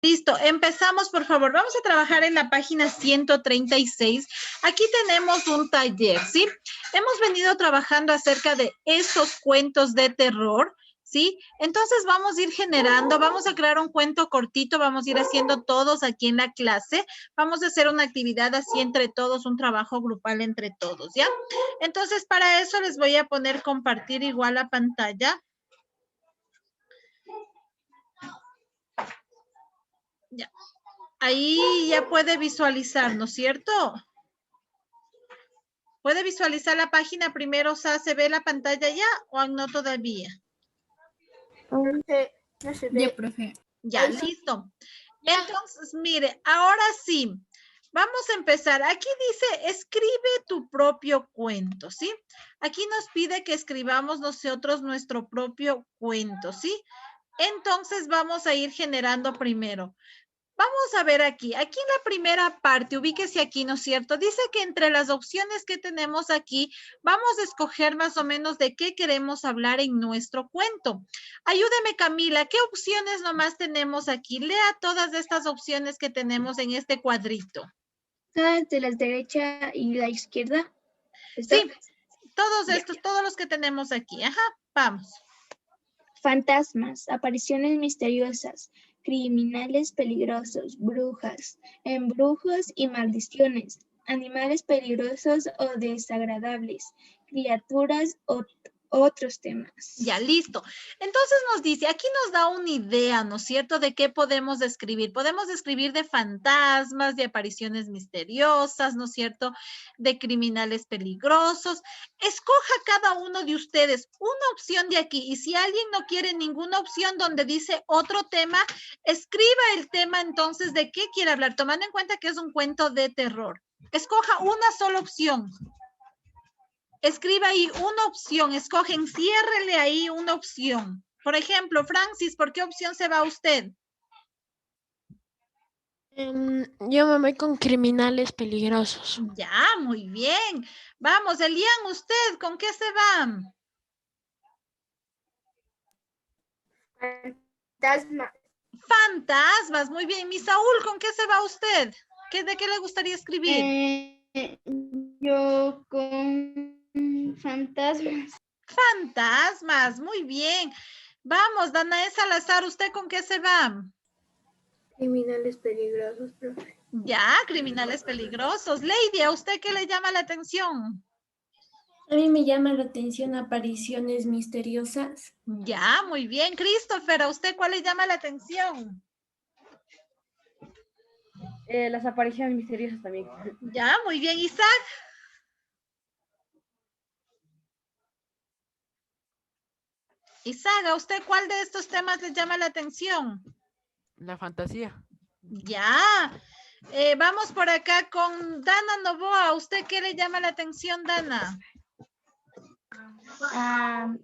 Listo, empezamos por favor. Vamos a trabajar en la página 136. Aquí tenemos un taller, ¿sí? Hemos venido trabajando acerca de estos cuentos de terror, ¿sí? Entonces vamos a ir generando, vamos a crear un cuento cortito, vamos a ir haciendo todos aquí en la clase. Vamos a hacer una actividad así entre todos, un trabajo grupal entre todos, ¿ya? Entonces para eso les voy a poner compartir igual la pantalla. Ya. Ahí ya puede visualizar, ¿no es cierto? ¿Puede visualizar la página primero? O sea, ¿se ve la pantalla ya o no todavía? No se ve. Ya, profe. Ya, listo. Entonces, mire, ahora sí, vamos a empezar. Aquí dice, escribe tu propio cuento, ¿sí? Aquí nos pide que escribamos nosotros nuestro propio cuento, ¿sí? Entonces, vamos a ir generando primero. Vamos a ver aquí en la primera parte, ubíquese aquí, ¿no es cierto? Dice que entre las opciones que tenemos aquí, vamos a escoger más o menos de qué queremos hablar en nuestro cuento. Ayúdeme, Camila, ¿qué opciones nomás tenemos aquí? Lea todas estas opciones que tenemos en este cuadrito. ¿Sabes de la derecha y la izquierda? Sí, todos estos, todos los que tenemos aquí. Ajá, vamos. Fantasmas, apariciones misteriosas, criminales peligrosos, brujas, embrujos y maldiciones, animales peligrosos o desagradables, criaturas o otros temas. Ya, listo. Entonces nos dice, aquí nos da una idea, ¿no es cierto?, de qué podemos describir. Podemos describir de fantasmas, de apariciones misteriosas, ¿no es cierto?, de criminales peligrosos. Escoja cada uno de ustedes una opción de aquí. Y si alguien no quiere ninguna opción donde dice otro tema, escriba el tema entonces de qué quiere hablar, tomando en cuenta que es un cuento de terror. Escoja una sola opción. Escriba ahí una opción, escogen, ciérrele ahí una opción. Por ejemplo, Francis, ¿por qué opción se va usted? Yo me voy con criminales peligrosos. Ya, muy bien. Vamos, Elian, ¿usted con qué se va? Fantasmas. Fantasmas, muy bien. Mi Saúl, ¿con qué se va usted? ¿De qué le gustaría escribir? Yo con fantasmas. Fantasmas, muy bien. Vamos, Danae Salazar, ¿usted con qué se va? Criminales peligrosos, profe. Ya, criminales peligrosos. Lady, ¿a usted qué le llama la atención? A mí me llama la atención apariciones misteriosas. Ya, muy bien. Christopher, ¿a usted cuál le llama la atención? Las apariciones misteriosas también. Ya, muy bien. Isaac. Isaac, ¿a usted cuál de estos temas le llama la atención? La fantasía. Ya. Vamos por acá con Dana Novoa. ¿A usted qué le llama la atención, Dana?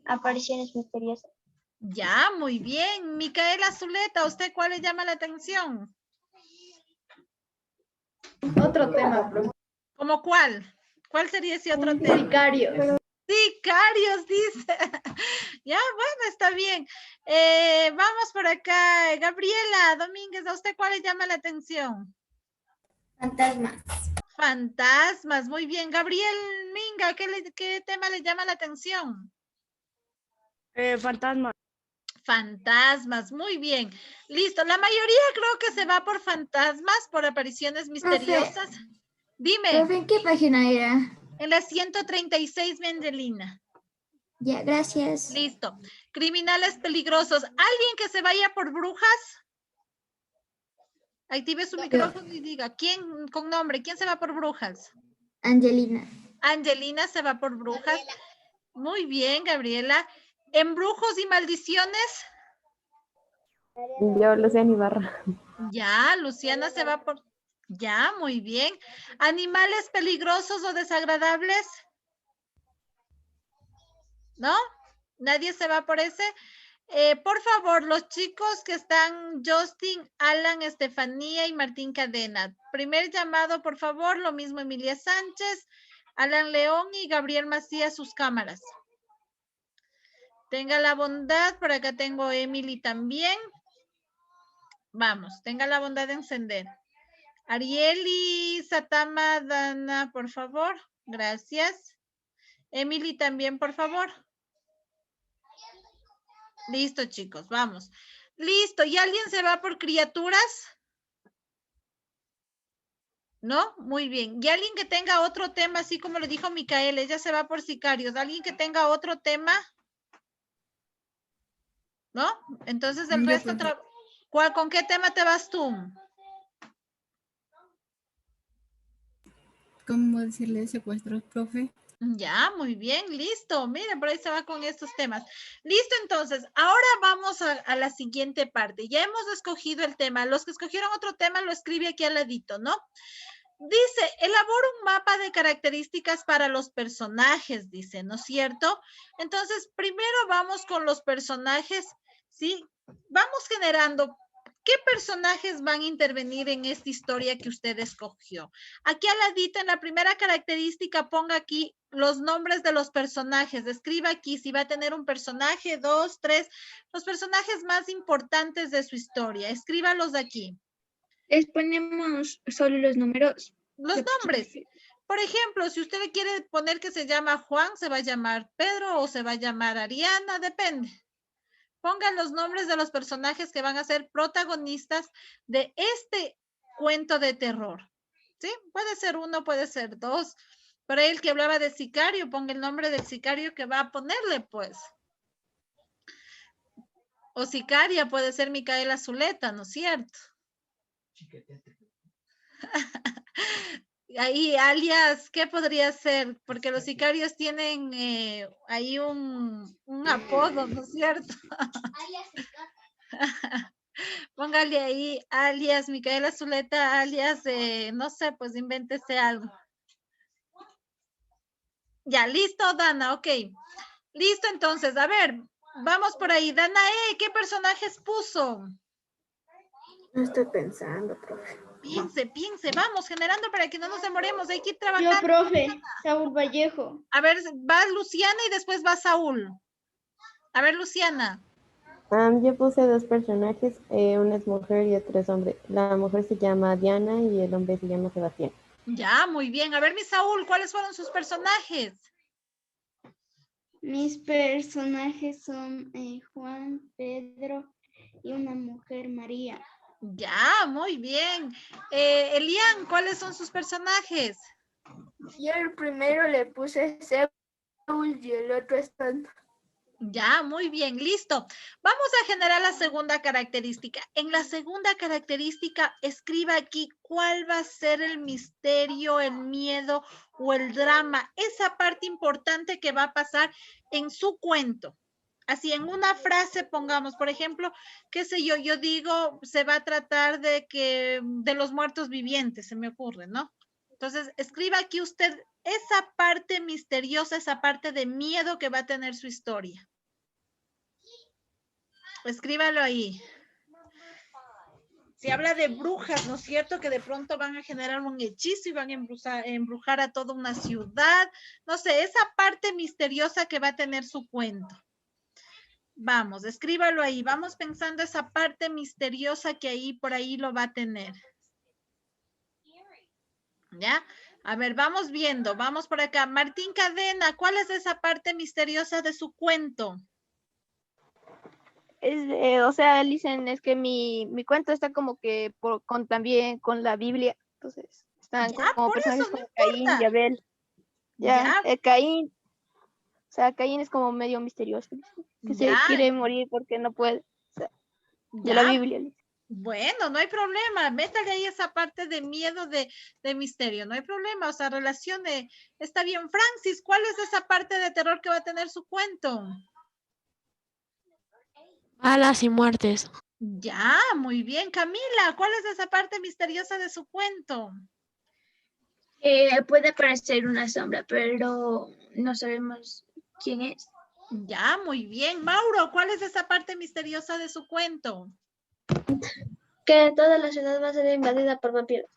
Apariciones misteriosas. Ya, muy bien. Micaela Zuleta, ¿a usted cuál le llama la atención? Otro tema, profe. ¿Cómo cuál? ¿Cuál sería ese otro tema? Sicarios. Sicarios, dice. Ya, bueno, está bien. Vamos por acá. Gabriela Domínguez, ¿a usted cuál le llama la atención? Fantasmas. Fantasmas, muy bien. Gabriel Minga, ¿qué tema le llama la atención? Fantasmas. Fantasmas, muy bien. Listo, la mayoría creo que se va por fantasmas, por apariciones misteriosas. Dime. Profe, ¿en qué página era? En la 136, Mendelina. Ya, gracias. Listo. Criminales peligrosos. ¿Alguien que se vaya por brujas? Active su micrófono y diga, ¿quién con nombre? ¿Quién se va por brujas? Angelina. Angelina se va por brujas. Gabriela. Muy bien, Gabriela. ¿Embrujos y maldiciones? Yo, Luciana Ibarra. Ya, Luciana se va por... Ya, muy bien. ¿Animales peligrosos o desagradables? ¿No? ¿Nadie se va por ese? Por favor, los chicos que están, Justin, Alan, Estefanía y Martín Cadena. Primer llamado, por favor, lo mismo Emilia Sánchez, Alan León y Gabriel Macías, sus cámaras. Tenga la bondad, por acá tengo Emily también. Vamos, tenga la bondad de encender. Arieli, Satama, Dana, por favor. Gracias. Emily también, por favor. Listo, chicos, vamos. Listo, ¿y alguien se va por criaturas? ¿No? Muy bien. ¿Y alguien que tenga otro tema, así como le dijo Micaela, ella se va por sicarios? ¿Alguien que tenga otro tema? ¿No? Entonces el resto... ¿Con qué tema te vas tú? ¿Cómo decirle secuestros, profe? Ya, muy bien, listo. Miren, por ahí se va con estos temas. Listo, entonces, ahora vamos a la siguiente parte. Ya hemos escogido el tema. Los que escogieron otro tema lo escribe aquí al ladito, ¿no? Dice, elabora un mapa de características para los personajes, dice, ¿no es cierto? Entonces, primero vamos con los personajes, ¿sí? Vamos generando, ¿qué personajes van a intervenir en esta historia que usted escogió? Aquí al ladito, en la primera característica, ponga aquí los nombres de los personajes. Escriba aquí si va a tener un personaje, 2, 3, los personajes más importantes de su historia. Escríbalos aquí. Les ponemos solo los números. Los nombres. Por ejemplo, si usted le quiere poner que se llama Juan, se va a llamar Pedro o se va a llamar Ariana, depende. Pongan los nombres de los personajes que van a ser protagonistas de este cuento de terror. ¿Sí? Puede ser 1, puede ser 2. Por ahí el que hablaba de sicario, ponga el nombre del sicario que va a ponerle, pues. O sicaria puede ser Micaela Zuleta, ¿no es cierto? Ahí, alias, ¿qué podría ser? Porque los sicarios tienen ahí un apodo, ¿no es cierto? Póngale ahí, alias Micaela Zuleta, alias, no sé, pues invéntese algo. Ya, listo, Dana, ok. Listo, entonces, a ver, vamos por ahí. Danae, ¿qué personajes puso? No estoy pensando, profe. Piense, vamos, generando para que no nos demoremos, hay que ir trabajando. Yo, profe, Saúl Vallejo. A ver, va Luciana y después va Saúl. A ver, Luciana. Yo puse 2 personajes, una es mujer y otro es hombre. La mujer se llama Diana y el hombre se llama Sebastián. Ya, muy bien. A ver, mi Saúl, ¿cuáles fueron sus personajes? Mis personajes son Juan, Pedro y una mujer, María. Ya, muy bien. Elian, ¿cuáles son sus personajes? Yo el primero le puse Saúl y el otro es Stan. Ya, muy bien, listo. Vamos a generar la segunda característica. En la segunda característica, escriba aquí cuál va a ser el misterio, el miedo o el drama, esa parte importante que va a pasar en su cuento. Así, en una frase pongamos, por ejemplo, qué sé yo, yo digo, se va a tratar de los muertos vivientes, se me ocurre, ¿no? Entonces, escriba aquí usted esa parte misteriosa, esa parte de miedo que va a tener su historia. Escríbalo ahí. Si habla de brujas, ¿no es cierto? Que de pronto van a generar un hechizo y van a embrujar a toda una ciudad. No sé, esa parte misteriosa que va a tener su cuento. Vamos, escríbalo ahí. Vamos pensando esa parte misteriosa que ahí por ahí lo va a tener. ¿Ya? A ver, vamos viendo. Vamos por acá. Martín Cadena, ¿cuál es esa parte misteriosa de su cuento? O sea, dicen, es que mi cuento está como que también con la Biblia. Entonces, están Ya, como por personajes eso, no como Caín y importa. Abel. Ya. Caín, o sea, Caín es como medio misterioso. Que Ya. se quiere morir porque no puede. O sea, de Ya. la Biblia. Bueno, no hay problema. Métale ahí esa parte de miedo, de misterio. No hay problema. O sea, relacione. Está bien. Francis, ¿cuál es esa parte de terror que va a tener su cuento? Balas y muertes. Ya, muy bien. Camila, ¿cuál es esa parte misteriosa de su cuento? Puede parecer una sombra, pero no sabemos quién es. Ya, muy bien. Mauro, ¿cuál es esa parte misteriosa de su cuento? Que toda la ciudad va a ser invadida por vampiros.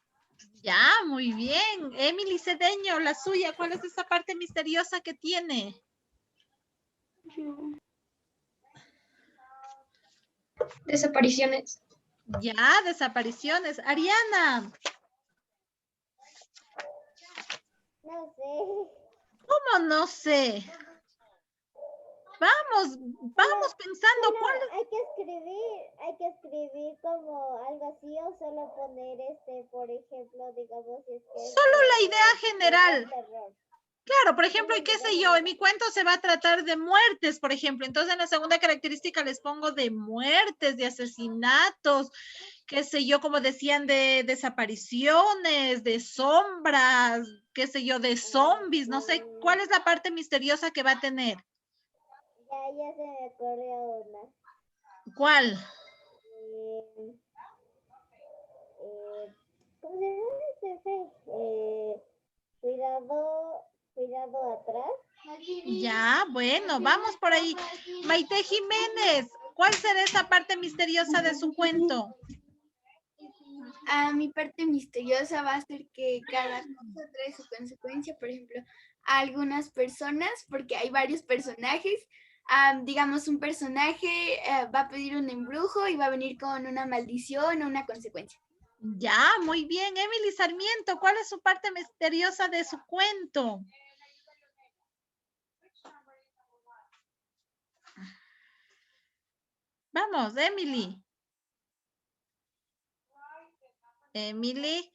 Ya, muy bien. Emily Cedeño, la suya, ¿cuál es esa parte misteriosa que tiene? Desapariciones. Ya, desapariciones. Ariana, No sé. ¿cómo no sé? Vamos pensando Solo cuál. hay que escribir como algo así o solo poner por ejemplo, digamos, si es que es Solo la de idea general. terror. Claro, por ejemplo, y qué sé yo, en mi cuento se va a tratar de muertes, por ejemplo. Entonces, en la segunda característica les pongo de muertes, de asesinatos, qué sé yo, como decían, de desapariciones, de sombras, qué sé yo, de zombies. No sé, ¿cuál es la parte misteriosa que va a tener? Ya se me ocurrió una. ¿Cuál? ¿Cómo se llama ese fe? Cuidado atrás. Ya, bueno, vamos por ahí. Maite Jiménez, ¿cuál será esa parte misteriosa de su cuento? Mi parte misteriosa va a ser que cada cosa trae su consecuencia. Por ejemplo, a algunas personas, porque hay varios personajes, digamos, un personaje va a pedir un embrujo y va a venir con una maldición o una consecuencia. Ya, muy bien. Emily Sarmiento, ¿cuál es su parte misteriosa de su cuento? Vamos, Emily. Emily.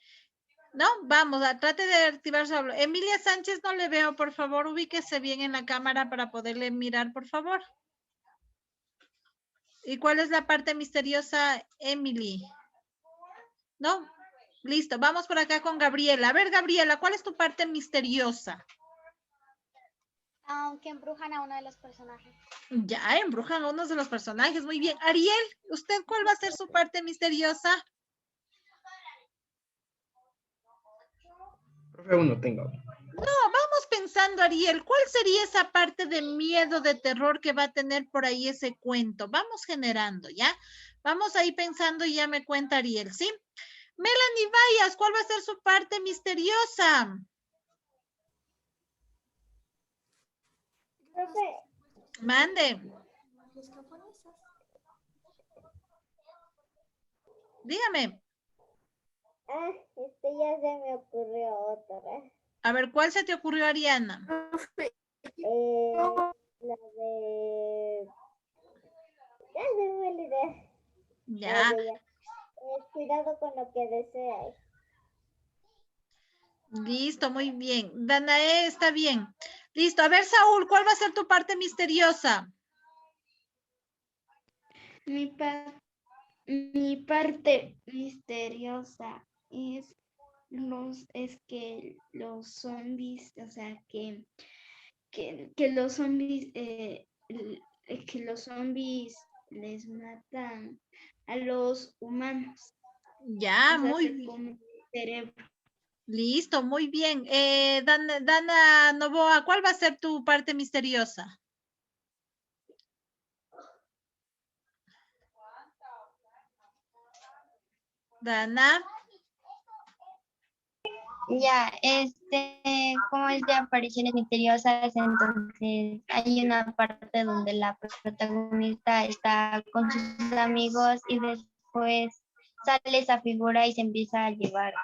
No, vamos, trate de activar su habla. Emilia Sánchez no le veo, por favor, ubíquese bien en la cámara para poderle mirar, por favor. ¿Y cuál es la parte misteriosa, Emily? No, listo, vamos por acá con Gabriela. A ver, Gabriela, ¿cuál es tu parte misteriosa? Que embrujan a uno de los personajes. Ya, embrujan a uno de los personajes, muy bien. Ariel, ¿usted cuál va a ser su parte misteriosa? Profe, uno tengo. No, vamos pensando, Ariel, ¿cuál sería esa parte de miedo, de terror que va a tener por ahí ese cuento? Vamos generando, ¿ya? Vamos ahí pensando y ya me cuenta Ariel, ¿sí? Melanie Vallas, ¿cuál va a ser su parte misteriosa? Profe. Mande. Dígame. Ya se me ocurrió otra. A ver, ¿cuál se te ocurrió, Ariana? La de... Ya se me olvidó. Ya. Cuidado con lo que deseas. Listo, muy bien. Danae, está bien. Listo. A ver, Saúl, ¿cuál va a ser tu parte misteriosa? Mi parte misteriosa es que los zombies, o sea, que los zombies, que los zombies les matan a los humanos. Ya, O sea, muy se bien. comen el cerebro. Listo, muy bien. Dana Novoa, ¿cuál va a ser tu parte misteriosa? Dana. Ya, como es de apariciones misteriosas, entonces hay una parte donde la protagonista está con sus amigos y después sale esa figura y se empieza a llevar.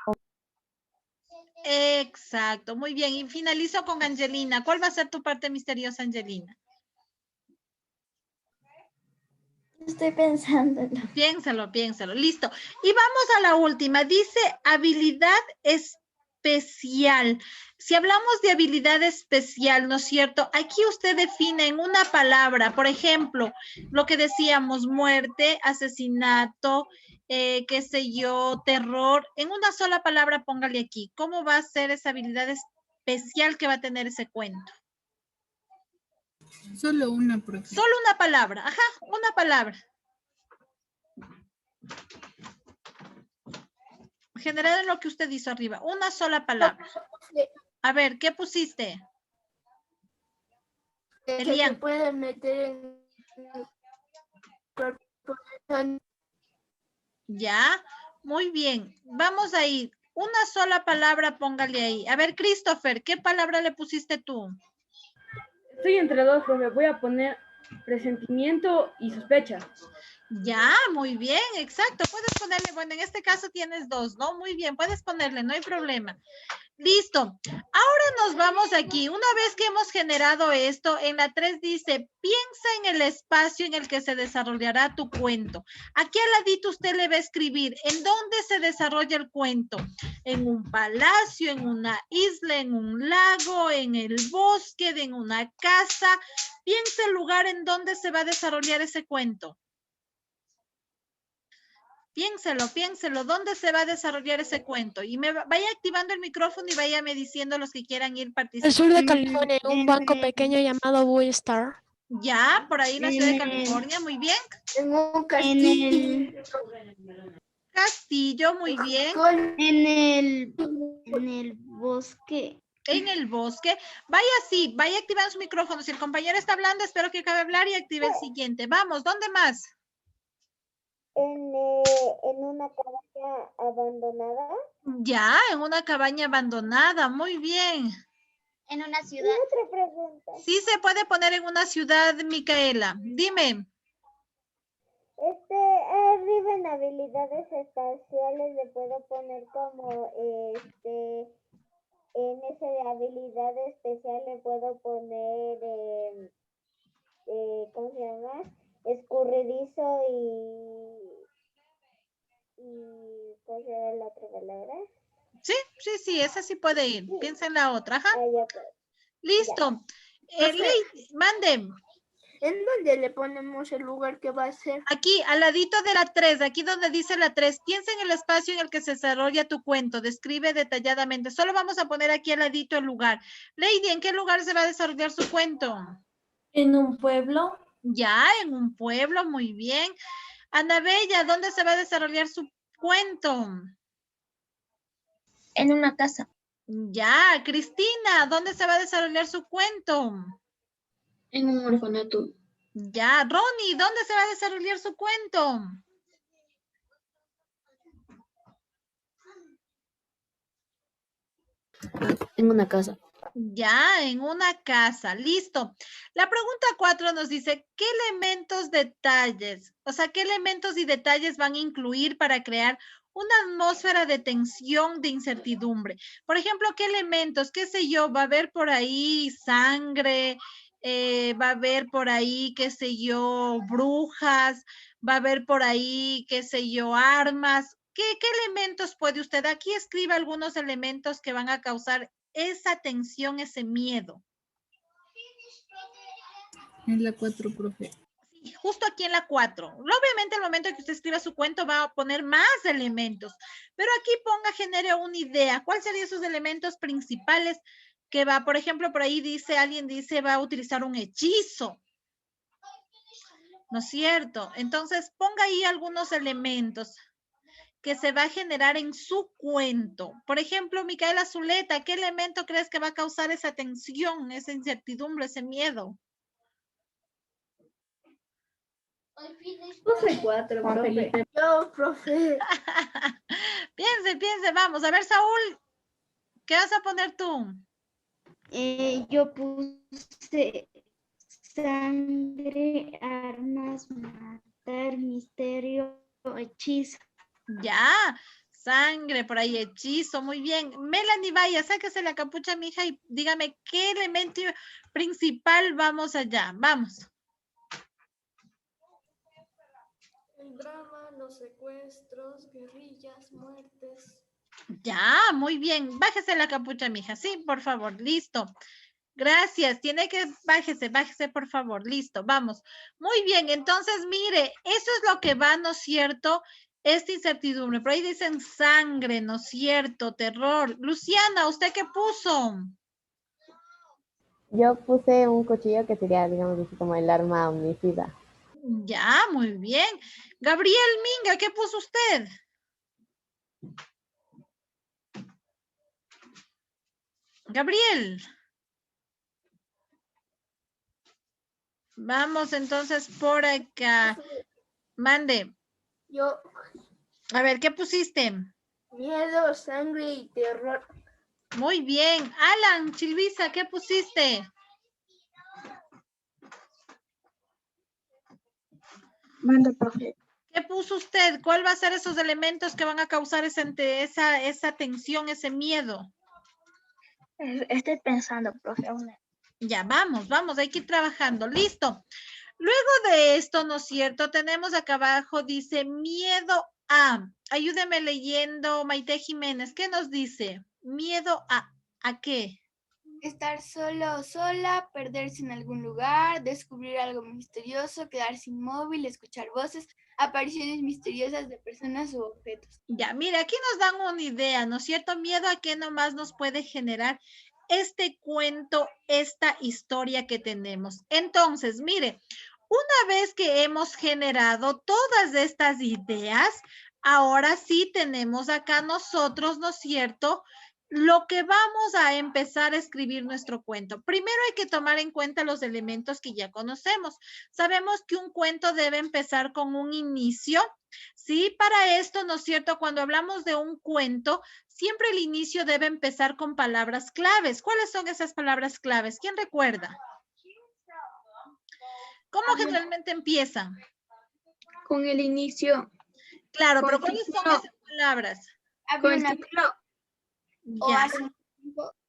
Exacto, muy bien. Y finalizo con Angelina. ¿Cuál va a ser tu parte misteriosa, Angelina? Estoy pensando. Piénsalo. Listo. Y vamos a la última. Dice habilidad especial. Si hablamos de habilidad especial, ¿no es cierto? Aquí usted define en una palabra, por ejemplo, lo que decíamos, muerte, asesinato, qué sé yo, terror. En una sola palabra, póngale aquí. ¿Cómo va a ser esa habilidad especial que va a tener ese cuento? Solo una, profe. Solo una palabra. Ajá, una palabra. General en lo que usted hizo arriba. Una sola palabra. A ver, ¿qué pusiste? Que Elian. se puede meter en cuerpo. Ya, muy bien. Vamos a ir. Una sola palabra, póngale ahí. A ver, Christopher, ¿qué palabra le pusiste tú? Estoy entre dos, profe. Voy a poner presentimiento y sospecha. Ya, muy bien, exacto. Puedes ponerle, bueno, en este caso tienes 2, ¿no? Muy bien, puedes ponerle, no hay problema. Listo. Ahora nos vamos aquí. Una vez que hemos generado esto, en la 3 dice, piensa en el espacio en el que se desarrollará tu cuento. Aquí al ladito usted le va a escribir, ¿en dónde se desarrolla el cuento? En un palacio, en una isla, en un lago, en el bosque, en una casa. Piensa el lugar en donde se va a desarrollar ese cuento. Piénselo, ¿dónde se va a desarrollar ese cuento? Y vaya activando el micrófono y váyame diciendo los que quieran ir Al participando. sur de California, en un banco pequeño llamado Blue Star. Ya, por ahí en la ciudad de California, muy bien. En un En castillo. Castillo, muy bien. en el bosque. En el bosque. Vaya así, vaya activando su micrófono. Si el compañero está hablando, espero que acabe de hablar y active el siguiente. Vamos, ¿dónde más? En una cabaña abandonada. Ya, en una cabaña abandonada, muy bien. En una Y ciudad. otra pregunta. Sí se puede poner en una ciudad, Micaela. Dime. Arriba en habilidades espaciales le puedo poner como, en ese de habilidad especial le puedo poner, ¿cómo se llama? Escurridizo y ¿cómo se llama la otra palabra? Sí, esa sí puede ir. Piensa en la otra, ajá. Ah, ya pues. Listo. Mande. ¿En dónde le ponemos el lugar que va a ser? Aquí, al ladito de la 3, aquí donde dice la 3, piensa en el espacio en el que se desarrolla tu cuento, describe detalladamente. Solo vamos a poner aquí al ladito el lugar. Lady, ¿en qué lugar se va a desarrollar su cuento? En un pueblo. Ya, en un pueblo, muy bien. Ana Bella, ¿dónde se va a desarrollar su cuento? En una casa. Ya, Cristina, ¿dónde se va a desarrollar su cuento? En un orfanato. Ya, Ronnie, ¿dónde se va a desarrollar su cuento? En una casa. Ya, en una casa, listo. La pregunta 4 nos dice, ¿qué elementos, detalles, o sea, qué elementos y detalles van a incluir para crear una atmósfera de tensión, de incertidumbre? Por ejemplo, ¿qué elementos, qué sé yo, va a haber por ahí sangre, va a haber por ahí, qué sé yo, brujas, va a haber por ahí, qué sé yo, armas? ¿Qué elementos puede usted? Aquí escribe algunos elementos que van a causar esa tensión, ese miedo. En la 4, profe. Sí, justo aquí en la 4. Obviamente al momento que usted escriba su cuento va a poner más elementos, pero aquí genere una idea. ¿Cuáles serían esos elementos principales que va? Por ejemplo, por ahí dice, alguien dice, va a utilizar un hechizo. ¿No es cierto? Entonces ponga ahí algunos elementos que se va a generar en su cuento. Por ejemplo, Micaela Zuleta, ¿qué elemento crees que va a causar esa tensión, esa incertidumbre, ese miedo? Puse 4, profe. Yo, profe. Piense, vamos. A ver, Saúl, ¿qué vas a poner tú? Yo puse sangre, armas, matar, misterio, hechizo. Ya, sangre, por ahí hechizo, muy bien. Melanie, vaya, sáquese la capucha, mija, y dígame qué elemento principal vamos allá. Vamos. El drama, los secuestros, guerrillas, muertes. Ya, muy bien. Bájese la capucha, mija. Sí, por favor, listo. Gracias, tiene que, bájese, por favor, listo, vamos. Muy bien, entonces, mire, eso es lo que va, ¿no es cierto? Esta incertidumbre, por ahí dicen sangre, ¿no es cierto? Terror. Luciana, ¿usted qué puso? Yo puse un cuchillo que sería, digamos así, como el arma homicida. Ya, muy bien. Gabriel Minga, ¿qué puso usted? Gabriel. Vamos entonces por acá. Mande. Yo. A ver, ¿qué pusiste? Miedo, sangre y terror. Muy bien. Alan, Chilvisa, ¿qué pusiste? Manda, profe. ¿Qué puso usted? ¿Cuál va a ser esos elementos que van a causar esa tensión, ese miedo? Estoy pensando, profe. Ya, vamos, hay que ir trabajando. Listo. Luego de esto, ¿no es cierto? Tenemos acá abajo, dice miedo a. Ayúdeme leyendo, Maite Jiménez. ¿Qué nos dice? Miedo ¿a qué? Estar solo o sola, perderse en algún lugar, descubrir algo misterioso, quedarse inmóvil, escuchar voces, apariciones misteriosas de personas u objetos. Ya, mire, aquí nos dan una idea, ¿no es cierto? Miedo a qué nomás nos puede generar este cuento, esta historia que tenemos. Entonces, mire, una vez que hemos generado todas estas ideas, ahora sí tenemos acá nosotros, ¿no es cierto?, lo que vamos a empezar a escribir nuestro cuento. Primero hay que tomar en cuenta los elementos que ya conocemos. Sabemos que un cuento debe empezar con un inicio. Sí, para esto, ¿no es cierto? Cuando hablamos de un cuento, siempre el inicio debe empezar con palabras claves. ¿Cuáles son esas palabras claves? ¿Quién recuerda? ¿Cómo generalmente empiezan? Con el inicio. Claro, pero ¿cuáles son esas palabras? Con el título. Ya.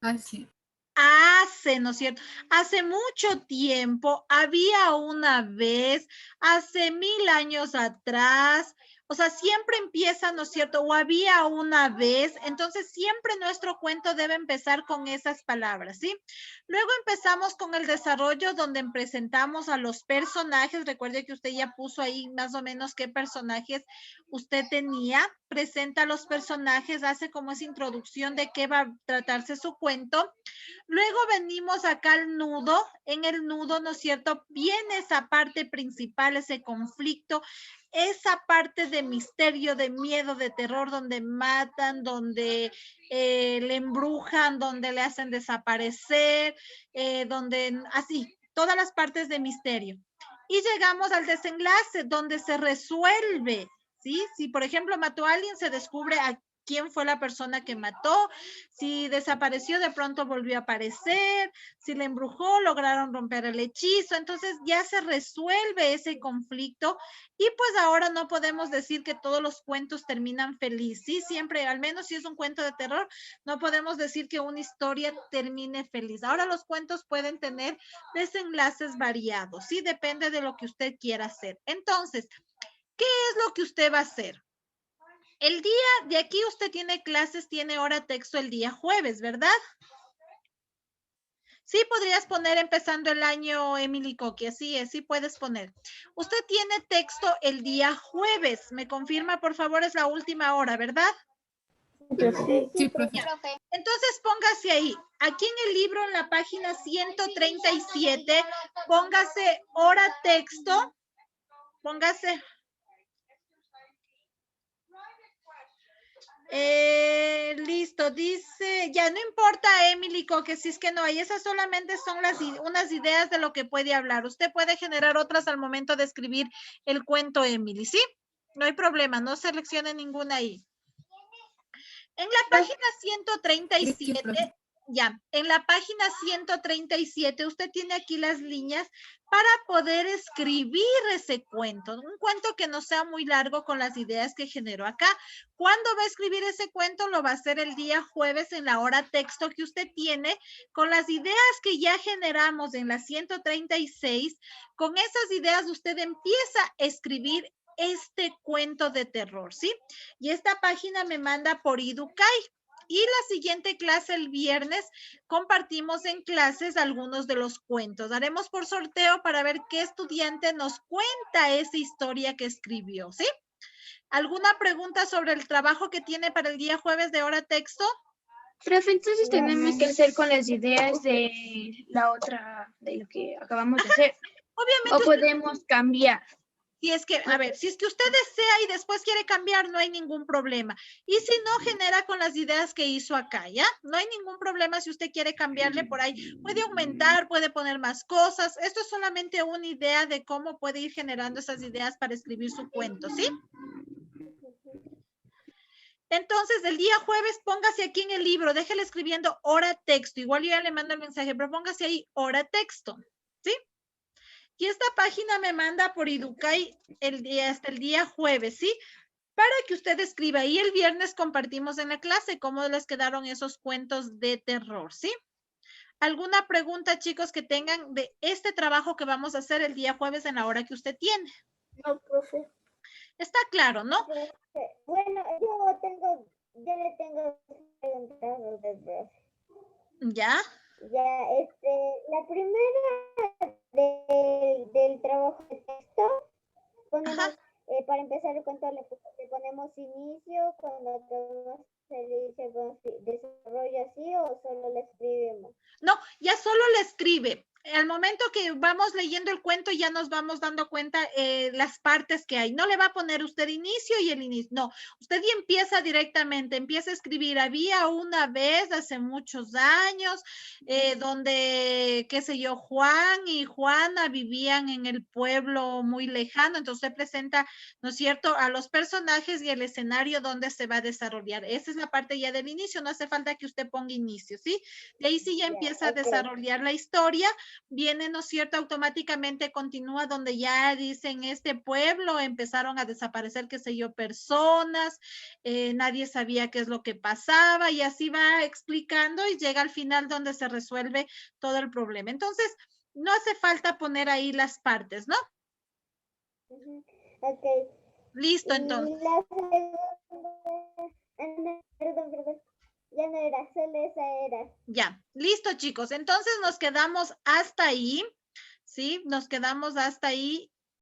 Así. Hace, ¿no es cierto? Hace mucho tiempo, había una vez, hace 1000 años atrás, o sea, siempre empieza, ¿no es cierto? O había una vez, entonces siempre nuestro cuento debe empezar con esas palabras, ¿sí? Luego empezamos con el desarrollo donde presentamos a los personajes. Recuerde que usted ya puso ahí más o menos qué personajes usted tenía. Presenta a los personajes, hace como esa introducción de qué va a tratarse su cuento. Luego venimos acá al nudo. En el nudo, ¿no es cierto? Viene esa parte principal, ese conflicto, esa parte de misterio, de miedo, de terror, donde matan, donde le embrujan, donde le hacen desaparecer, donde así, todas las partes de misterio. Y llegamos al desenlace, donde se resuelve, ¿sí? Si, por ejemplo, mató a alguien, se descubre a quién fue la persona que mató. Si desapareció, de pronto volvió a aparecer. Si le embrujó, lograron romper el hechizo. Entonces ya se resuelve ese conflicto. Y pues ahora no podemos decir que todos los cuentos terminan feliz. Sí, siempre, al menos si es un cuento de terror, no podemos decir que una historia termine feliz. Ahora los cuentos pueden tener desenlaces variados. Sí, depende de lo que usted quiera hacer. Entonces, ¿qué es lo que usted va a hacer? El día de aquí usted tiene clases, tiene hora texto el día jueves, ¿verdad? Sí, podrías poner empezando el año, Emily Coqui, así es, sí puedes poner. Usted tiene texto el día jueves, me confirma, por favor, es la última hora, ¿verdad? Sí, profe. Entonces póngase ahí, aquí en el libro, en la página 137, póngase hora texto, póngase... Listo, dice, ya no importa, Emily, que si es que no hay, esas solamente son unas ideas de lo que puede hablar. Usted puede generar otras al momento de escribir el cuento, Emily, ¿sí? No hay problema, no seleccione ninguna ahí. En la página 137, ya, en la página 137, usted tiene aquí las líneas para poder escribir ese cuento. Un cuento que no sea muy largo con las ideas que generó acá. ¿Cuándo va a escribir ese cuento? Lo va a hacer el día jueves en la hora texto que usted tiene, con las ideas que ya generamos en la 136. Con esas ideas usted empieza a escribir este cuento de terror, ¿sí? Y esta página me manda por Idukai. Y la siguiente clase el viernes compartimos en clases algunos de los cuentos. Haremos por sorteo para ver qué estudiante nos cuenta esa historia que escribió, ¿sí? ¿Alguna pregunta sobre el trabajo que tiene para el día jueves de hora texto? Profe, entonces tenemos que hacer con las ideas de la otra, de lo que acabamos de hacer. Obviamente. O podemos cambiar. Si es que, a ver, si es que usted desea y después quiere cambiar, no hay ningún problema. Y si no, genera con las ideas que hizo acá, ¿ya? No hay ningún problema si usted quiere cambiarle por ahí. Puede aumentar, puede poner más cosas. Esto es solamente una idea de cómo puede ir generando esas ideas para escribir su cuento, ¿sí? Entonces, el día jueves, póngase aquí en el libro, déjele escribiendo hora texto. Igual yo ya le mando el mensaje, pero póngase ahí hora texto, ¿sí? Y esta página me manda por Educay hasta el día jueves, ¿sí? Para que usted escriba. Y el viernes compartimos en la clase cómo les quedaron esos cuentos de terror, ¿sí? ¿Alguna pregunta, chicos, que tengan de este trabajo que vamos a hacer el día jueves en la hora que usted tiene? No, profe. Está claro, ¿no? Bueno, yo le tengo preguntas al profe. ¿Ya? Ya, la primera del trabajo de texto, ponemos, para empezar el cuento le ponemos inicio, cuando acabamos el desarrollo así, o solo le escribimos. No, ya solo le escribe. Al momento que vamos leyendo el cuento ya nos vamos dando cuenta las partes que hay. No le va a poner usted inicio y el inicio. No, usted ya empieza directamente, empieza a escribir. Había una vez, hace muchos años, donde, qué sé yo, Juan y Juana vivían en el pueblo muy lejano. Entonces usted presenta, ¿no es cierto?, a los personajes y el escenario donde se va a desarrollar. Esa es la parte ya del inicio. No hace falta que usted ponga inicio, ¿sí? De ahí sí ya empieza a desarrollar la historia. Viene, ¿no es cierto?, automáticamente continúa donde ya dicen este pueblo empezaron a desaparecer, qué sé yo, personas, nadie sabía qué es lo que pasaba y así va explicando y llega al final donde se resuelve todo el problema. Entonces, no hace falta poner ahí las partes, ¿no? Ok. Listo, entonces. Perdón. Ya no era, solo esa era. Ya, listo, chicos. Entonces nos quedamos hasta ahí, ¿sí? Nos quedamos hasta ahí